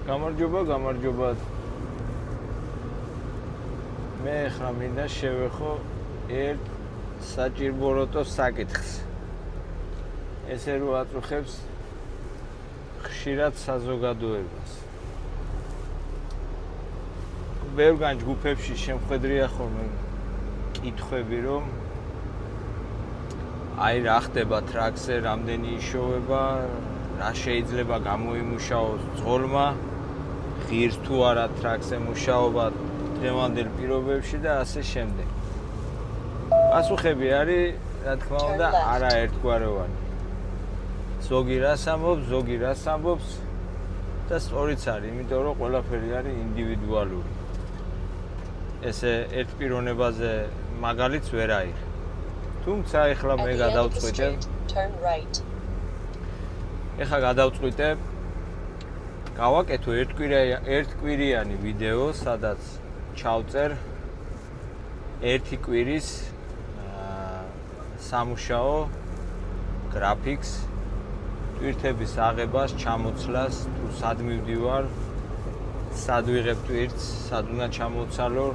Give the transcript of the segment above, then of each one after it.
გამარჯობა. მე ხა მინდა შევეხო ერთ საჭირბოროტო საკითხს. ესე რომ აწუხებს ხშირად საზოგადოებას. ბევრგან ჯგუფებში შემხედრია ხოლმე კითხვები, რომ აი რა ხდება ტრაქზე, რამდენი იშოვება, რა შეიძლება გამოიმუშაოს ძღოლმა, ღირს თუ არა ტრაქზე მუშაობა დღევანდელ პირობებში და ასე შემდეგ. პასუხები არის, რა თქმა უნდა, არაერთგვაროვანი. ზოგი რას ამბობს და სწორიც არის, იმიტომ რომ ყველაფერი არის ინდივიდუალური. ესე ერთ პიროვნებაზე მაგალითს ვერ აიღე. თუმცა ეხლა მე გადავწყვიტე. ეხლა გადავწყვიტე გავაკეთო ერთკვირიანი ვიდეო, სადაც ჩავწერ ერთი კვირის სამუშაო გრაფიკს, ტვირთების აღებას, ჩამოცლას, თუ სად მივდივარ, სად ვიღებ ტვირთს, სად უნდა ჩამოცალო,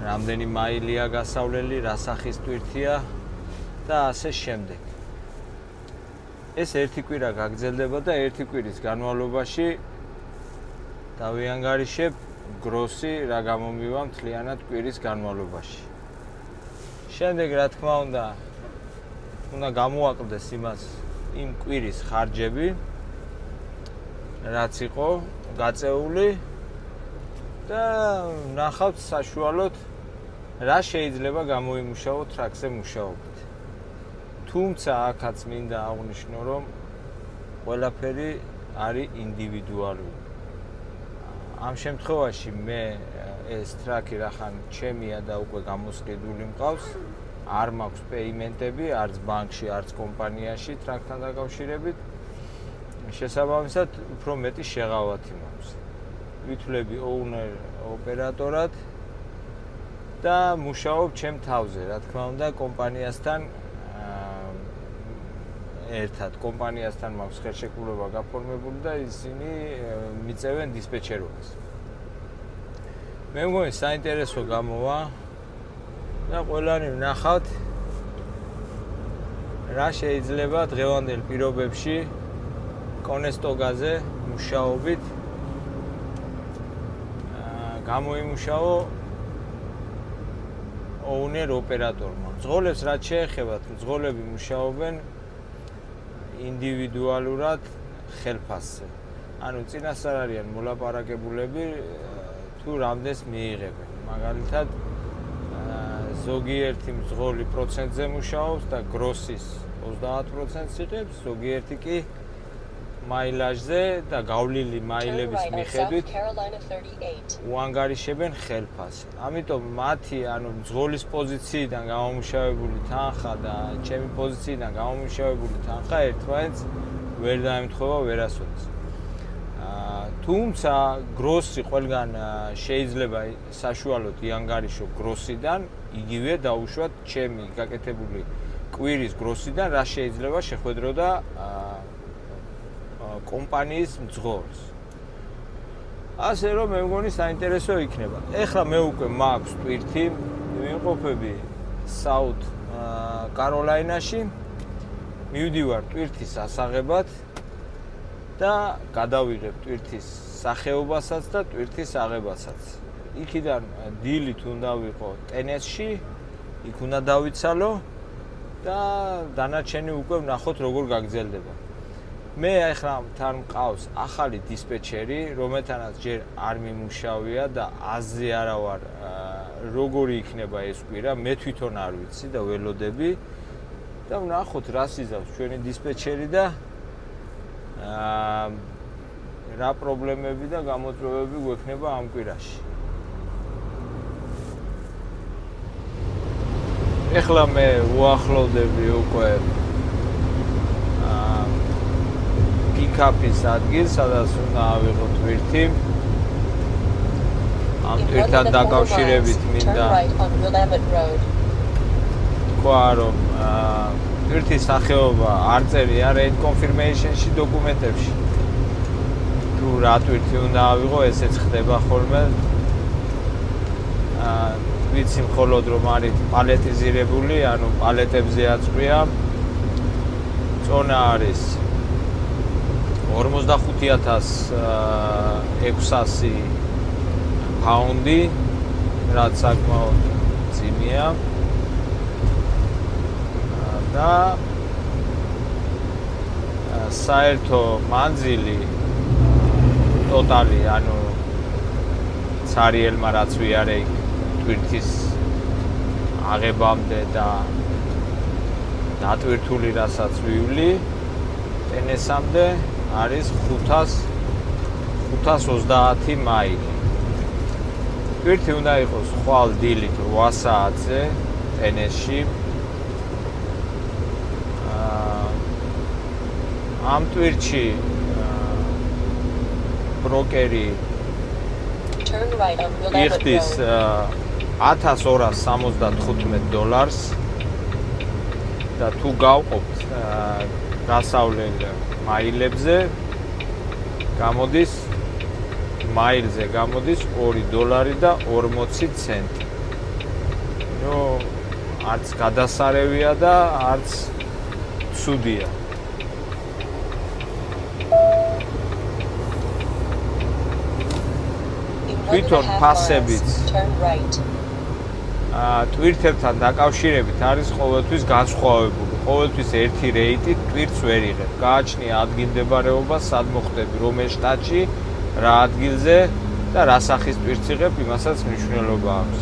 რამდენი მაილია გასავლელი, რა სახის ტვირთია და ასე შემდეგ. ეს ერთი კვირა გაგრძელდება და ერთი კვირის განმავლობაში დავიანგარიშებ გროსი რა გამომივა მთლიანად კვირის განმავლობაში. შემდეგ რა თქმა უნდა გამოვაკლდეს იმ კვირის ხარჯები, რაც იყო გაწეული და ნახავთ საშუალოდ რა შეიძლება გამოიმუშაოთ ტრაქზე მუშაობით. თუმცა აქაც მინდა აღვნიშნო, რომ ყველაფერი არის ინდივიდუალური. ამ შემთხვევაში მე ეს ტრაქი რახან ჩემია და უკვე გამოსყიდული მყავს, არ მაქვს პეიმენტები, არც ბანკში, არც კომპანიაში ტრაქთან დაკავშირებით. შესაბამისად, უფრო მეტი შეღავათი მაქვს. ვითვლები owner ოპერატორად და მუშაობ ჩემ თავზე, რა თქმა უნდა, კომპანიასთან ერთად. კომპანიასთან მაქვს ხელშეკრულება გაფორმებული და ისინი მიწევენ დისპეჩერობას. მე მგონი საინტერესო გამოვა და ყველანი ვნახავთ რა შეიძლება დღევანდელ პირობებში კონესტოგაზე მუშაობით გამოიმუშაო owner ოპერატორმა. მძღოლებს რაც შეეხებათ, მძღოლები მუშაობენ ინდივიდუალურად ხელფასზე. ანუ წინასწარ არიან მოლაპარაკებულები თუ რამდენს მიიღებენ. მაგალითად, ზოგიერთი მძღოლი პროცენტზე მუშაობს და გროსის 30%-ს იღებს, ზოგიერთი კი მაილაჟზე და გავლილი მაილების მიხედვით უანგარიშებენ ხელფასს. ამიტომ მათი, მძღოლის პოზიციიდან გამომუშავებული თანხა და ჩემი პოზიციიდან გამომუშავებული თანხა ერთმანეთს ვერ დაემთხვევა ვერასოდეს. თუმცა გროსი ყველგან შეიძლება საშუალოდ იანგარიშო გროსიდან, იგივე დაუშვათ ჩემი გაკეთებული კვირის გროსიდან, რა შეიძლება შეხვედროდა კომპანიის მძღოლს. ასე რომ მე მგონი საინტერესო იქნება. ეხლა მე უკვე მაქვს ტვირთი, ვიმყოფები საუთ კაროლაინაში, მივდივარ ტვირთის ასაღებად და გადავიღებ ტვირთის სახეობასაც და ტვირთის აღებასაც. იქიდან დილით უნდა ვიყო ტენესში, იქ უნდა დავიცალო და დანარჩენი უკვე ვნახოთ როგორ გაგრძელდება. მე ახლა თან მყავს ახალი დისპეჩერი, რომელთანაც ჯერ არ მიმუშავია და აზრი არა ვარ როგორი იქნება ეს კვირა, მე თვითონ არ ვიცი და ველოდები და ვნახოთ რას იზავს ჩვენი დისპეჩერი და რა პრობლემები და გამოწვევები გვექნება ამ კვირაში. ეხლა მე უახლოვდები უკვე პიკაპის ადგილს, სადაც უნდა ავიღო ტვირთი. ამ ტვირთთან დაკავშირებით მინდა თქვა, რომ ტვირთის სახეობა არ წერია rate confirmation-ში დოკუმენტებში. თუ რა ტვირთი უნდა ავიღო, ესეც ხდება ხოლმე. ვიცი მხოლოდ რომ არის პალეტიზირებული, ანუ პალეტებზე აწყვია. წონა არის 45600 პაუნდი, რაც საკმაოდ ძიმია. და საერთო მანძილი ტოტალი, ანუ ცარიელმა რაც ვიარე ტვირთის აღებამდე და დატვირთული რასაც ვივლი ტენესამდე არის 530 მაილი. ტვირთი უნდა იყოს ხვალ დილით 8 საათზე ტენესში. ამ ტვირთში ბროკერი იხდის $1275 და თუ გავყოფთ გასავლელ მაილებზე გამოდის მაილზე გამოდის $2.40. ნუ არც გადასარევია და არც ცუდია. თვითონ ფასებიც ტვირთებთან დაკავშირებით არის ყოველთვის განსხვავებული. ყოველთვის ერთი რეიტით ტვირთს ვერ იღებ. გააჩნია ადგილმდებარეობა, სად მოხდები, რომელ შტატში, რა ადგილზე და რა სახის ტვირთს იღებ, იმასაც მნიშვნელობა აქვს.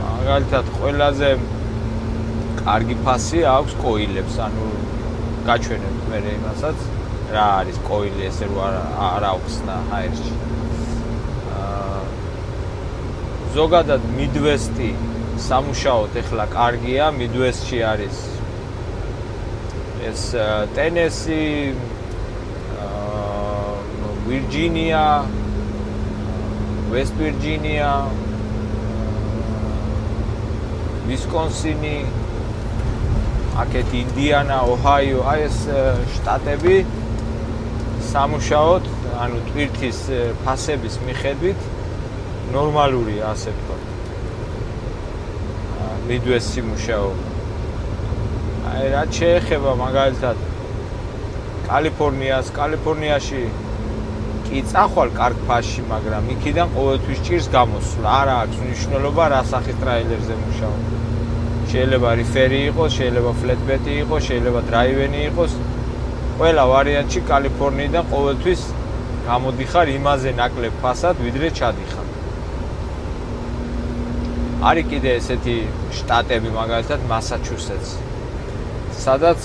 მაგალითად, ყველაზე კარგი ფასი აქვს კოილებს, ანუ გაჩვენებთ მე იმასაც, რა არის კოილი, ესე რომ არ აუხსნა ჰაერში. ზოგადად მიდვესტი სამუშაოდ ეხლა კარგია, მიდვესტში არის ეს ტენესი, ვირჯინია, ვესტ ვირჯინია, ვისკონსინი, აქეთ ინდიანა, ოჰაიო, აი ეს შტატები სამუშაოდ, ანუ ტვირთის ფასების მიხედვით ნორმალურია, ასე ვთქვათ. მიდვეს სიმუშაობა. აი რაც შეეხება მაგალითად კალიფორნიაში კი წახვალ კარგ ფასში, მაგრამ იქიდან ყოველთვის ჭირს გამოსვლა. არ აქვს მნიშვნელობა რა სახის ტრაილერზე მუშაობ. შეიძლება რიფერი იყოს, შეიძლება ფლეტბეტი იყოს, შეიძლება დრაივენი იყოს. ყველა ვარიანტში კალიფორნიიდან ყოველთვის გამოდიხარ იმაზე ნაკლებ ფასად, ვიდრე ჩადიხარ. არის კიდე ესეთი შტატები, მაგალითად მასაჩუსეტსი, სადაც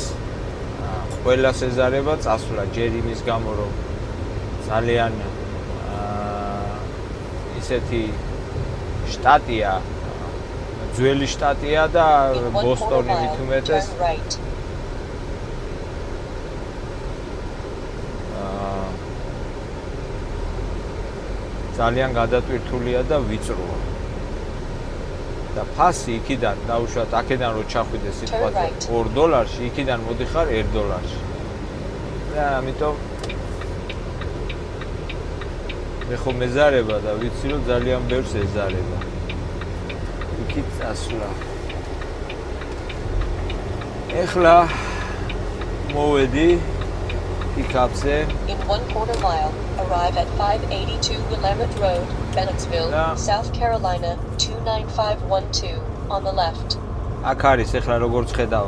ყველას ეზარება წასვლა ჯერ იმის გამო, რომ ძალიან ისეთი შტატია, ძველი შტატია და ბოსტონი მით უმეტეს. ძალიან გადატვირთულია და ვიწროა. და ფასი იქიდან დაუშვათ, აქედან რო ჩახვიდე სიტყვაზე $2, იქიდან მოდიხარ $1. და ამიტომ მე ხომ მეზარება და ვიცი რომ ძალიან ბევრს ეზარება. იქით წასვლა. ეხლა მოვედი პიკაპზე. In 1/4 mile, arrive at 582 Willamette Road, Bennettsville, South Carolina, 29512 on the left. აქ არის ეხლა როგორც ხედავ.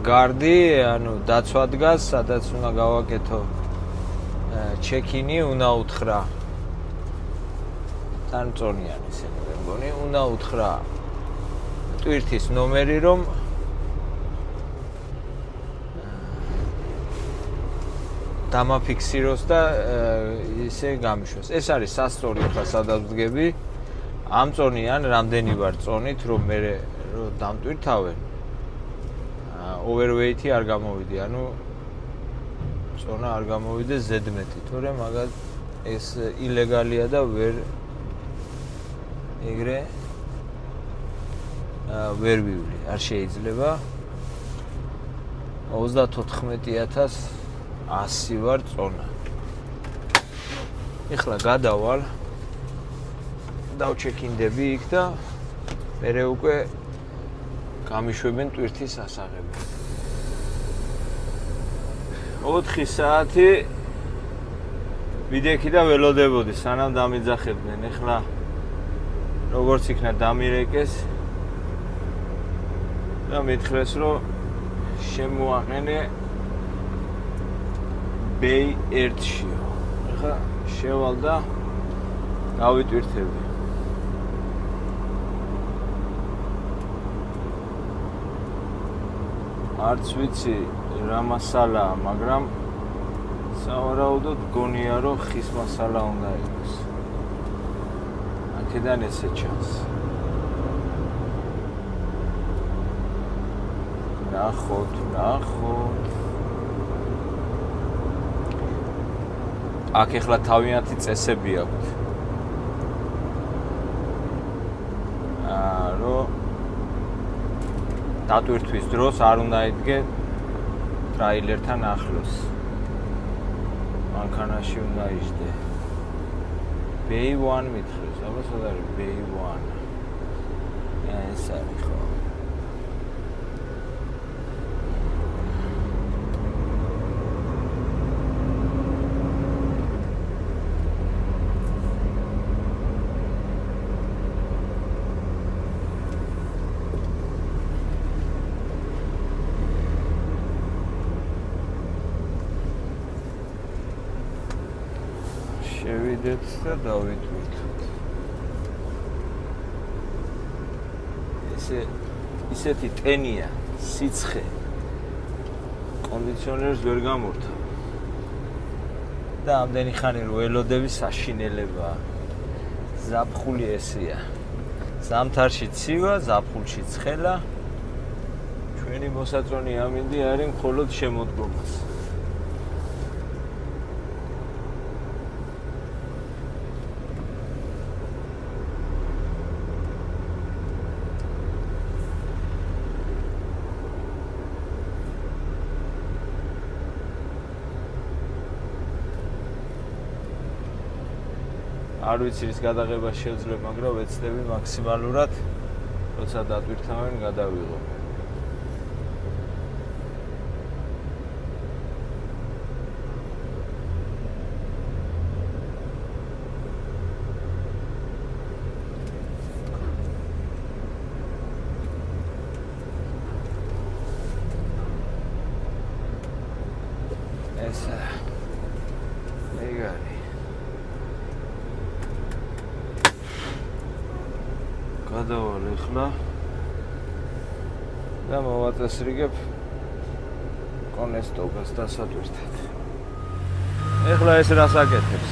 გარდი, ანუ დაცვა დგას, სადაც უნდა გავაკეთო ჩეკინი, უნდა უთხრა. თანწონიანი ესე მე მგონი, უნდა უთხრა ტვირთის ნომერი, რომ დამაფიქსიროს და ისე გამიშვას. ეს არის სასწორი, ხა სადაც ვდგები. ამ წონიან რამდენი ვარ წონით, რომ მე რო დამტვირთავენ. overweight-ი არ გამოვიდი, ანუ წონა არ გამოვიდე ზედმეტი, თორემ მაგალ ეს ილეგალია და ვერ ეგრე ვერ ვივლი, არ შეიძლება. 34100 ვარ წონა. ეხლა გადავალ. დავჩეკინდები იქ და მერე უკვე გამიშვებენ ტვირთის ასაღები. 4 საათი ვიდექი და ველოდებოდი, სანამ დამიძახებდნენ. ეხლა როგორც იქნა დამირეკეს და მითხრეს, რომ შემოაყენე Bay 1-ში. ეხლა შევალ და გავიტვირთები. არც ვიცი რა მასალაა, მაგრამ სავარაუდოდ გონია, რომ ხის მასალა უნდა იყოს. აქედან ესე ჩანს. ნახოთ. აქ ეხლა თავიანთი წესები აქვთ. რომ დატვირთვის დროს არ უნდა იდგე ტრაილერთან ახლოს. მანქანაში უნდა იჯდე. Bay 1 მითხრეს, აბა სად არის Bay 1? ეს არის ხო? შევიდეთ და დავიტვირთოთ. ისეთი ტენია, სიცხე. კონდიციონერს ვერ გამორთა. და ამდენი ხანი რო ველოდები საშინელებაა. ზაფხული ესეა. ზამთარში ცივა, ზაფხულში ცხელა. ჩვენი მოსაწონი ამინდი არის მხოლოდ შემოდგომას. არ ვიცი რის გადაღება შევძლებ, მაგრამ ვეცდები მაქსიმალურად, როცა დატვირთავენ, გადავიღო. ეს ეგარი გადავალ ეხლა და მოვაწესრიგებ კონესტობას დასატვირთად. ეხლა ეს რას აკეთებს?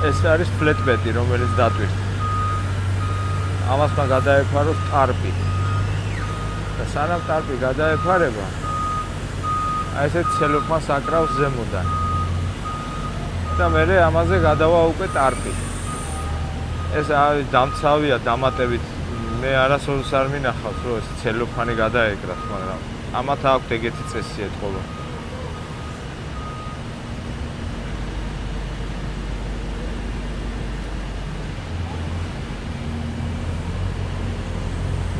ეს არის ფლეტბედი, რომელიც დატვირთა. ამას მაგ გადაეფაროს ტარპი. და სანამ ტარპი გადაეფარება, აი ესეთ ცელოფანს აკრავს ზემოდან. და მერე ამაზე გადავა უკვე ტარპი. ეს არის დამცავია დამატებით. მე არასოდეს არ მინახავს, რომ ეს ცელოფანი გადაეკრას, მაგრამ ამათ აქვთ ეგეთი წესი ეთქობა.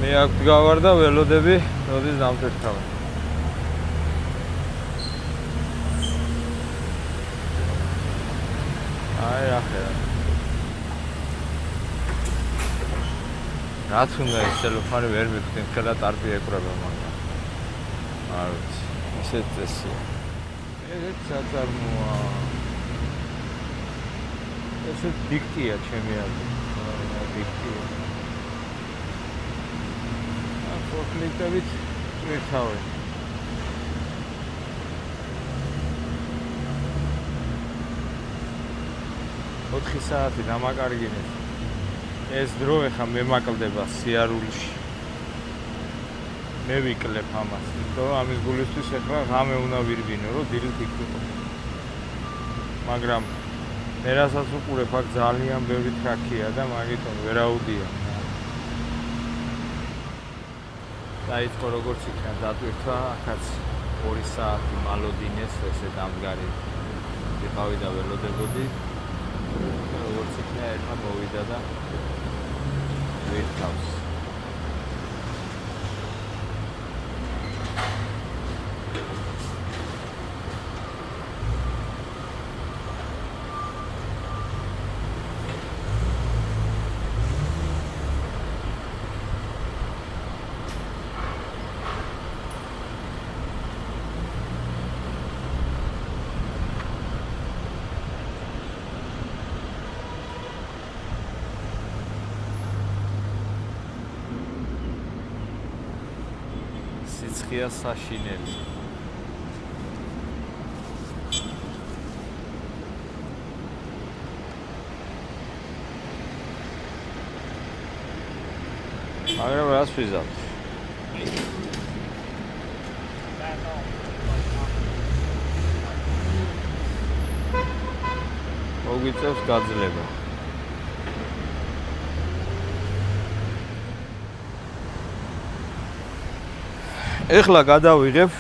მე აქ გავარ და ველოდები, როდის დამტვირთავენ. აი ახლა რაც უნდა ის ცელოფანი ვერ მივხვდი, ხელა ტარპი ეკვრება, მაგრამ არ ვიცი, ისეთ წესია. ეგეც საწარმოა. ესეც დიქტია ჩემი აზრით. დიქტია. ფორკლიფტებით წვირთავენ. ოთხი საათი დამაკარგინეს. ეს დრო ეხა მემაკლდება სიარულში. მე ვიკლებ ამას, იმიტომ რომ ამის გულისთვის ეხლა ღამე უნდა ვირბინო, რომ დილით იქნება. მაგრამ მე რასაც უყურებ, აქ ძალიან ბევრი ტრაქია და მაგიტომ ვერაუდია. დაიწყო როგორც იქნა დატვირთვა, აქაც 2 საათი მალოდინეს, ესე დამდგარი ვიყავი და ველოდებოდი. როგორც იქნა ერთმა მოვიდა და ვირთავს. სიცხეა საშინელი. მაგრამ რას ვიზავთ? მოგვიწევს გაძლება. ეხლა გადავიღებ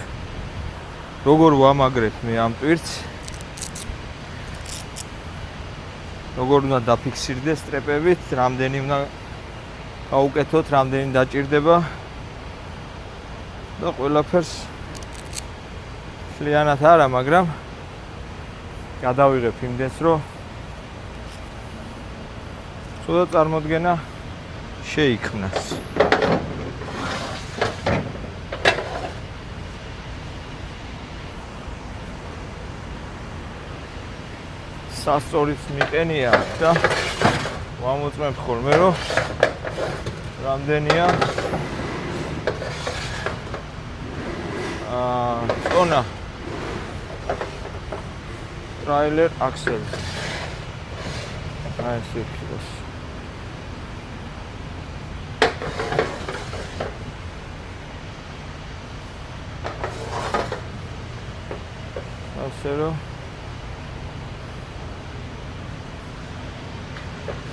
როგორ ვამაგრებ მე ამ ტვირთს. როგორ უნდა დაფიქსირდეს სტრეპებით, რამდენი უნდა გაუკეთოთ, რამდენი დაჭირდება და ყველაფერს მთლიანად არა, მაგრამ გადავიღებ იმდენს, რომ ცოტა წარმოდგენა შეიქმნას. სასწორიც მიყენია და ვამოწმებ ხოლმე, რომ რამდენია ტონა ტრაილერ აქსელი. აი ესე იქნება. ასე რომ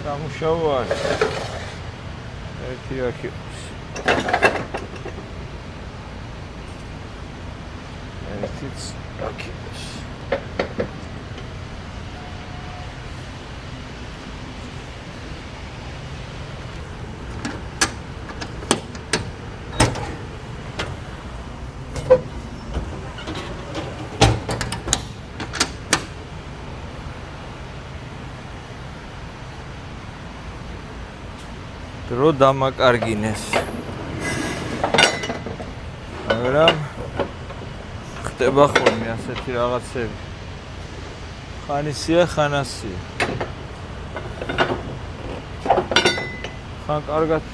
სამუშაო არის. ერთი აქ იყოს. ერთიც აქ იყოს. დრო დამაკარგინეს. მაგრამ ხდება ხოლმე ასეთი რაღაცები. ხანისია, ხანასია. ხან კარგად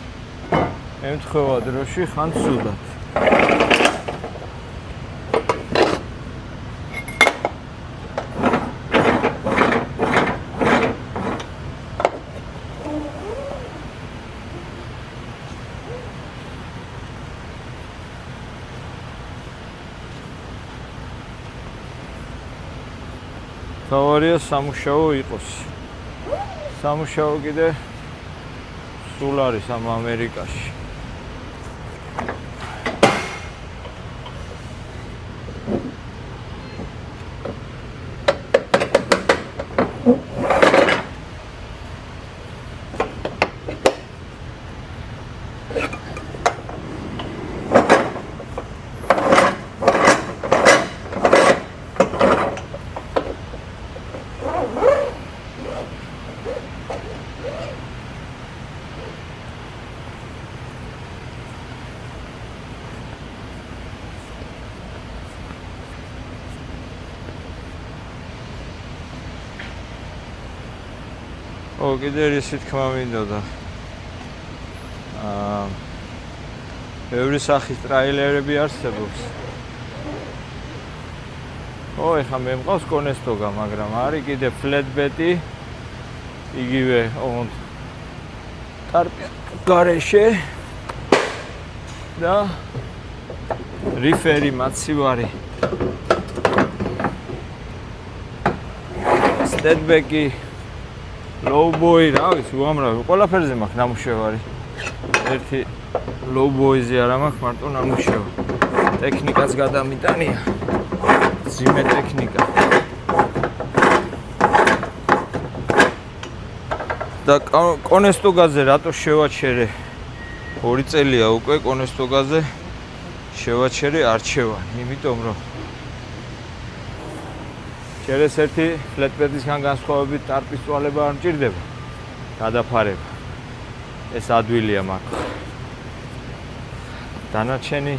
ემთხვევა დროში, ხან ცუდად. თავარია სამუშაო იყოს. სამუშაო კიდე სულ არის ამ ამერიკაში. კიდე ისე თქმა მინდოდა. ბევრი სახის ტრაილერები არსებობს. ეხლა მე მყავს კონესტოგა, მაგრამ არის კიდე ფლეტბეტი. იგივე გარეშე და რიფერი მაცივარი. სტედბეკი ლოუბოი, რა ვიცი, უამრავი, ყველაფერზე მაქვს ნამუშევარი. ერთი ლოუბოიზე არა მაქვს, მარტო ნამუშევარი. ტექნიკაც გადამიტანია. ძიმე ტექნიკა. და კონესტოგაზე რატო შევაჩერე 2 წელია უკვე კონესტოგაზე შევაჩერე არჩევანი, იმიტომ რომ ჯერეს ერთი ფლეტბედისგან განსხვავებით ტარპის წვალება არ მჭირდება გადაფარება. ეს ადვილია მაქვს. დანარჩენი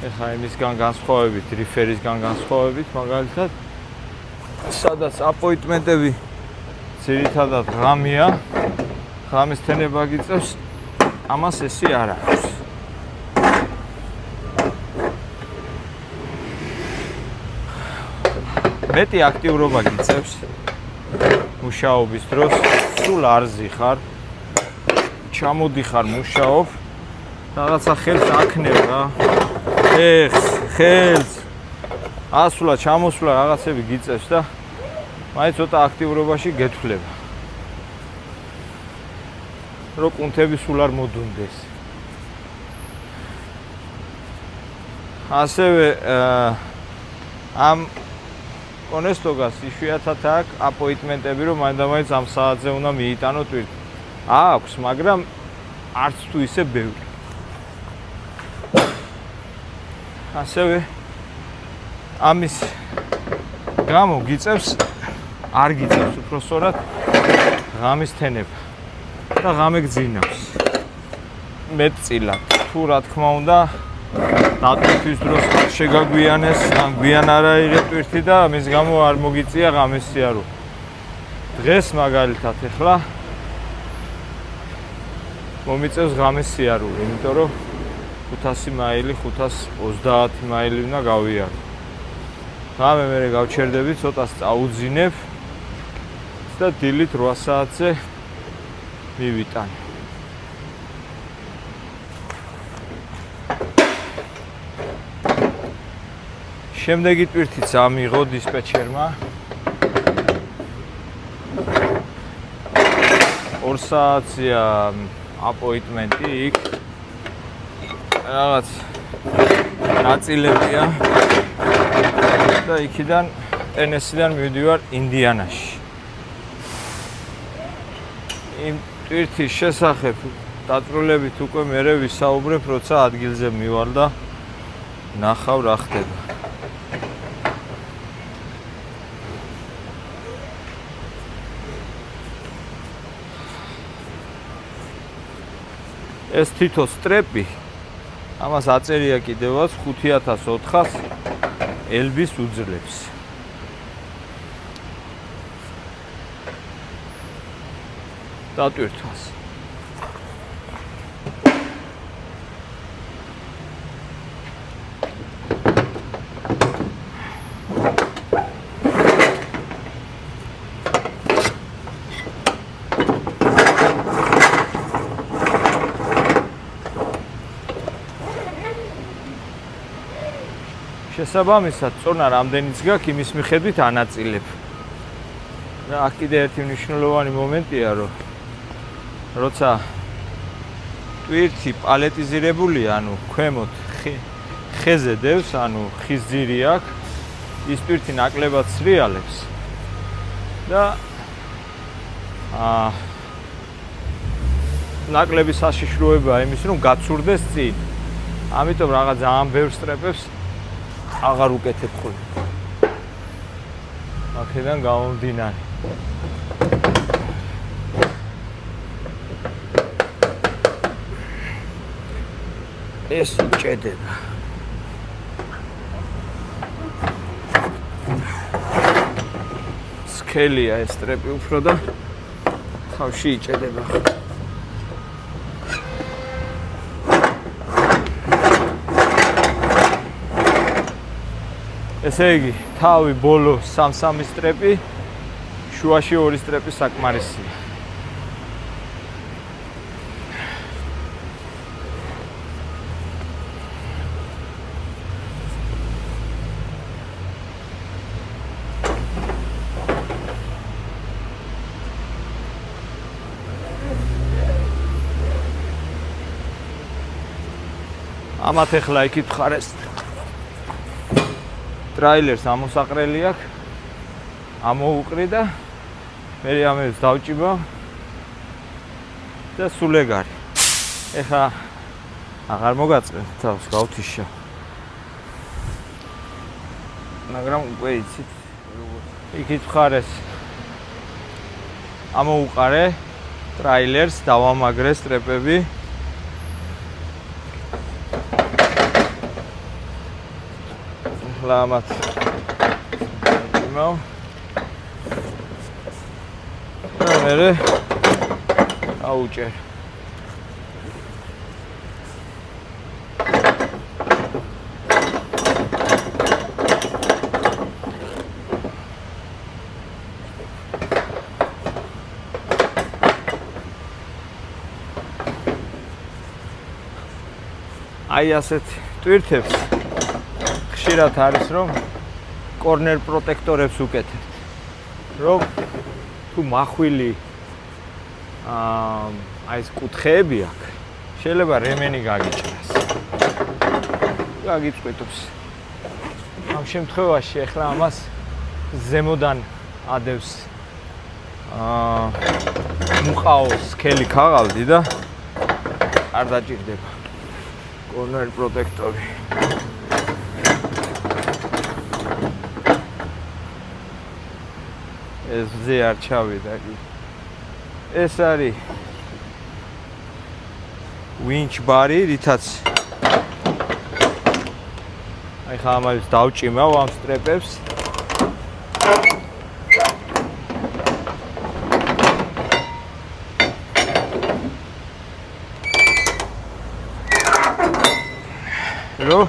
ეხლა იმისგან განსხვავებით, რიფერისგან განსხვავებით, მაგალითად სადაც აპოინტმენტები ძირითადად ღამეა, ღამის თენება გიწევს, ამას ესი არ აქვს. მეტი აქტიურობა გიწევს მუშაობის დროს, სულ არ ზიხარ, ჩამოდიხარ მუშაობ, რაღაცა ხელს აქნევ რა. ხელს ასვლა, ჩამოსვლა რაღაცები გიწევს და მაინც ცოტა აქტიურობაში გეთვლება. რო კუნთები სულ არ მოდუნდეს. ასევე ამ კონესტოგას იშვიათად აქვს აპოინტმენტები, რომ მაინდამაინც ამ საათზე უნდა მიიტანო ტვირთი. აქვს, მაგრამ არც თუ ისე ბევრი. ასევე ამის გამო გიწევს, არ გიწევს უბრალოდ ღამის თენება და ღამე გძინავს. მეტწილად, თუ რა თქმა უნდა, დატვირთვის დროს შეგაგვიანეს, ან გვიან არ აიღე ტვირთი და მის გამო არ მოგიწია ღამის სიარული. დღეს მაგალითად ეხლა მომიწევს ღამის სიარული, იმიტომ რომ 500 მაილი, 530 მაილი უნდა გავიარო. ღამე მე გავჩერდები, ცოტას წაუძინებ და დილით 8 საათზე მივიტანე. შემდეგი ტვირთიც ამიღო დისპეჩერმა. 2 საათია აპოინტმენტი იქ. რაღაც ნაწილებია და იქიდან ტენესიდან მივდივარ ინდიანაში. იმ ტვირთის შესახებ დაწვრილებით უკვე მერე ვისაუბრებ, როცა ადგილზე მივალ და ნახავ რა ხდება. ეს თითო სტრეპი ამას აწერია კიდევაც 5400 ელბის უძლებს. დატვირთვას. შესაბამისად, წონა რამდენიც გაქვს, იმის მიხედვით ანაწილებ. და აქ კიდე ერთი მნიშვნელოვანი მომენტია, რომ როცა ტვირთი პალეტიზირებულია, ანუ ქვემოთ ხეზე დევს, ანუ ხის ძირი აქვს, ის ტვირთი ნაკლებად სრიალებს და ნაკლები საშიშროებაა იმის, რომ გაცურდეს წინ. ამიტომ რაღაც ძალიან ბევრ სტრეპებს აღარ უკეთებ ხოლმე. აქედან გამომდინარე. ეს იჭედება. სქელია ეს სტრეპი უფრო და თავში იჭედება. ესე იგი, თავი ბოლო 3-3 სტრეპი, შუაში 2 სტრეპი საკმარისია. ამათ ეხლა იკითხარეს ტრაილერს ამოსაყრელი აქვს, ამოუყრი და მე ამებს დავჭიბავ და სულ ეგ არის. ეხლა აღარ მოგაწყენთ თავს გავთიშა. მაგრამ უკვე იცით იქით ხარეს ამოუყარე ტრაილერს დავამაგრე სტრეპები ლამათ იმავ და მერე აუჭერ აი ასეთ ტვირთებს ხშირად არის რომ კორნერ პროტექტორებს უკეთებთ რომ თუ მახვილი აი ეს კუთხეები აქვს შეიძლება რემენი გაგიჭრას გაგიწყვეტობს ამ შემთხვევაში ახლა ამას ზემოდან ადევს მუყაოს სქელი ქაღალდი და არ დაჭირდება კორნერ პროტექტორი ეს ზე არ ჩავიდა კი ეს არის winch bari რითაც აი ხა ამას დავჭიმავ ამ სტრეპებს რო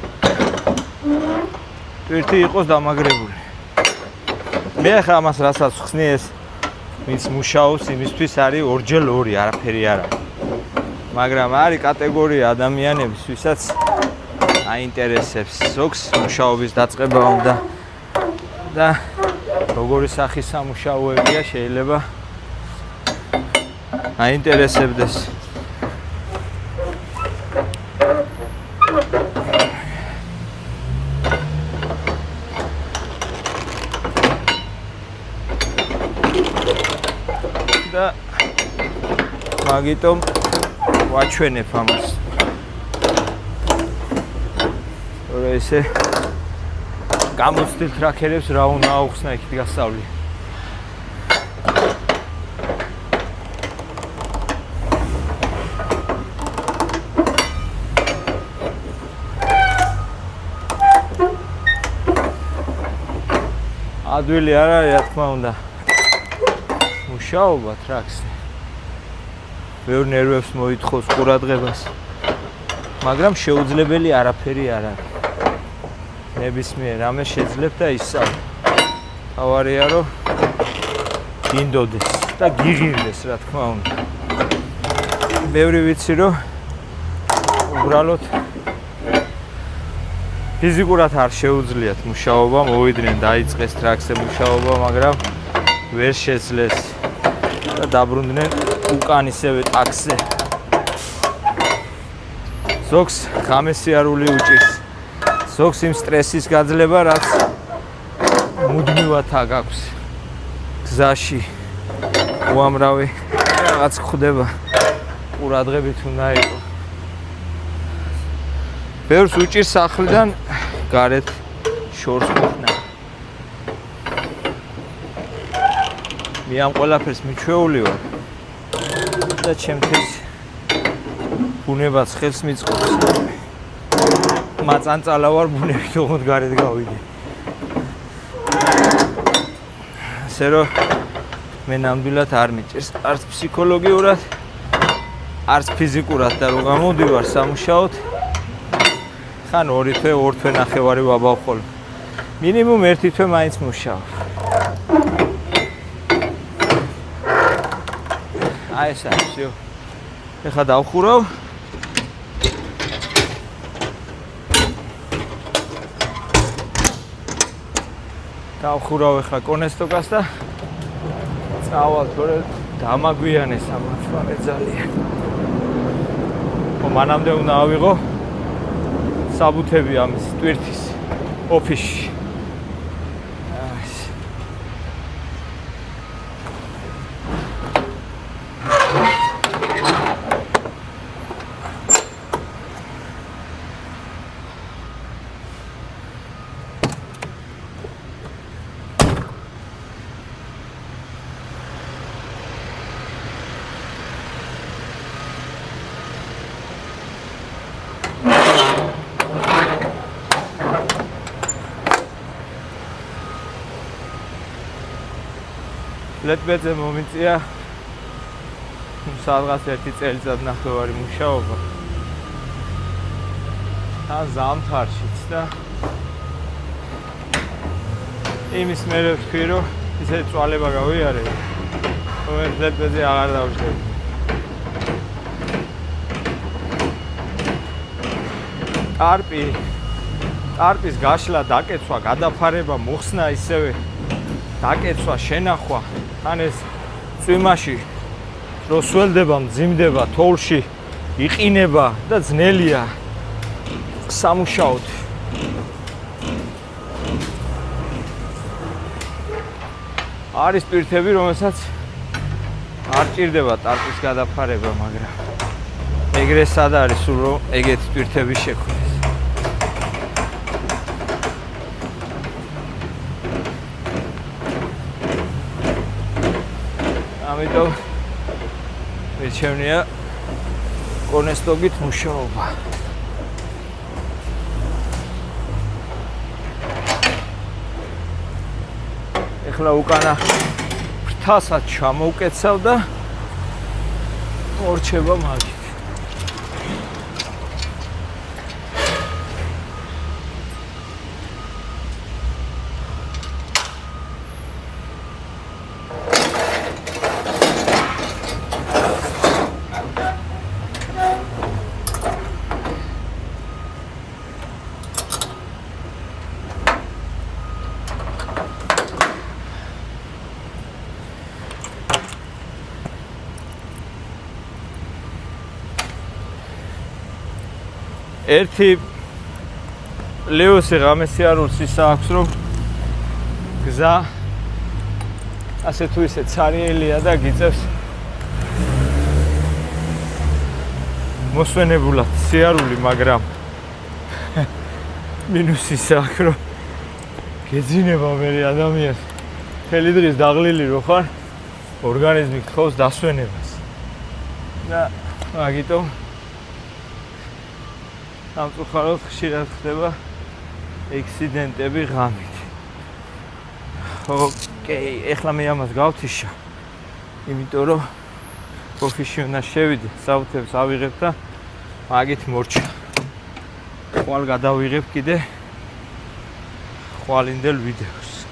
ტვირთი იყოს დამაგრებული მე ხა ამას რასაც ხსნი ეს ვინც მუშაობს იმისთვის არის 2x2 არაფერი არ არის მაგრამ არის კატეგორია ადამიანების ვისაც აინტერესებს ზოგს მუშაობის დაწყება უნდა და როგორი სახის სამუშაოებია შეიძლება აინტერესებდეს და მაგიტომ ვაჩვენებ ამას. რა ესე გამოცდილ ტრაქერებს რა უნდა აუხსნა იქით გასწავლი. ადვილი არ არის, რა თქმა უნდა. მუშაობა ტრაქსზე. ბევრ ნერვებს მოითხოვს ყურადღებას. მაგრამ შეუძლებელი არაფერი არ არის. ნებისმიერ რამეს შეძლებ და ისწავლე. თავარია რომ გინდოდეს და გიღირდეს, რა თქმა უნდა. ბევრი ვიცი რომ უბრალოდ ფიზიკურად არ შეუძლიათ მუშაობა, მოვიდნენ დაიწყეს ტრაქსზე მუშაობა, მაგრამ ვერ შეძლეს და დაბრუნდნენ უკან ისევე ტაქსზე. ზოგს ღამესიარული უჭირს. ზოგს იმ სტრესის გაძლება, რაც მუდმივად აქვს. გზაში უამრავი რაღაც ხდება. ყურადღებით უნდა იყოს. ბევრს უჭირს სახლიდან გარეთ შორს ყოფნა. მე ამ ყველაფერს მიჩვეული ვარ და ჩემთვის ბუნებაც ხელს მიწყობს. მაწანწალა ვარ ბუნებით ოღონდ გარეთ გავიდე. ასე რომ მე ნამდვილად არ მიჭირს არც ფსიქოლოგიურად, არც ფიზიკურად და რო გამოვდივარ სამუშაოდ, ხან 2 თვე, 2 თვე ნახევარი ვაბავ ხოლმე. მინიმუმ 1 თვე მაინც მუშაობ. აი ეს არის, всё. ეხლა დავხურავ. დავხურავ ეხლა კონესტოკას და წავალ, თორე დამაგვიანეს ამაჩვენე ძალიან. მანამდე უნდა ავიღო საბუთები ამის ტვირთის ოფისში. ლეტბეზე მომიწია სადღაც 1 წელიწად ნახევარი მუშაობა. თან ზამთარშიც და იმის მერე ვთქვი, რომ ისეთი წვალება გავიარე, რომ ლეტბეზე აღარ დავждები. ტარპის გაშლა, დაკეცვა, გადაფარება, მოხსნა ისევე დაკეცვა, შენახვა, თან ეს წვიმაში რო სველდება, მძიმდება, თოვლში იყინება და ძნელია სამუშაოდ. არის პირთები, რომელსაც არ ჭირდება ტარპის გადაფარება, მაგრამ ეგრე სად არის სულ რომ ეგეთი პირთები შექმნეს. ამიტომ მეჩვენია კონესტოგით მუშაობა. ეხლა უკანა ფრთასაც ჩამოვკეცავ და მორჩება მაგით. ერთი ლეოსი ღამესიარულს ის აქვს, რომ გზა ასე თუ ისე ცარიელია და გიწევს მოსვენებულად სიარული, მაგრამ მინუსი აქვს, რომ გეძინება მე ადამიანს მთელი დღის დაღლილი რო ხარ, ორგანიზმი გთხოვს დასვენებას. და მაგიტომ სამწუხაროდ ხშირად ხდება ექსიდენტები ღამით. ოკეი, ეხლა მე ამას გავთიშა. იმიტომ რომ ოფისში უნდა შევიდე, საუთებს ავიღებ და მაგით მორჩა. ხვალ გადავიღებ კიდე ხვალინდელ ვიდეოს.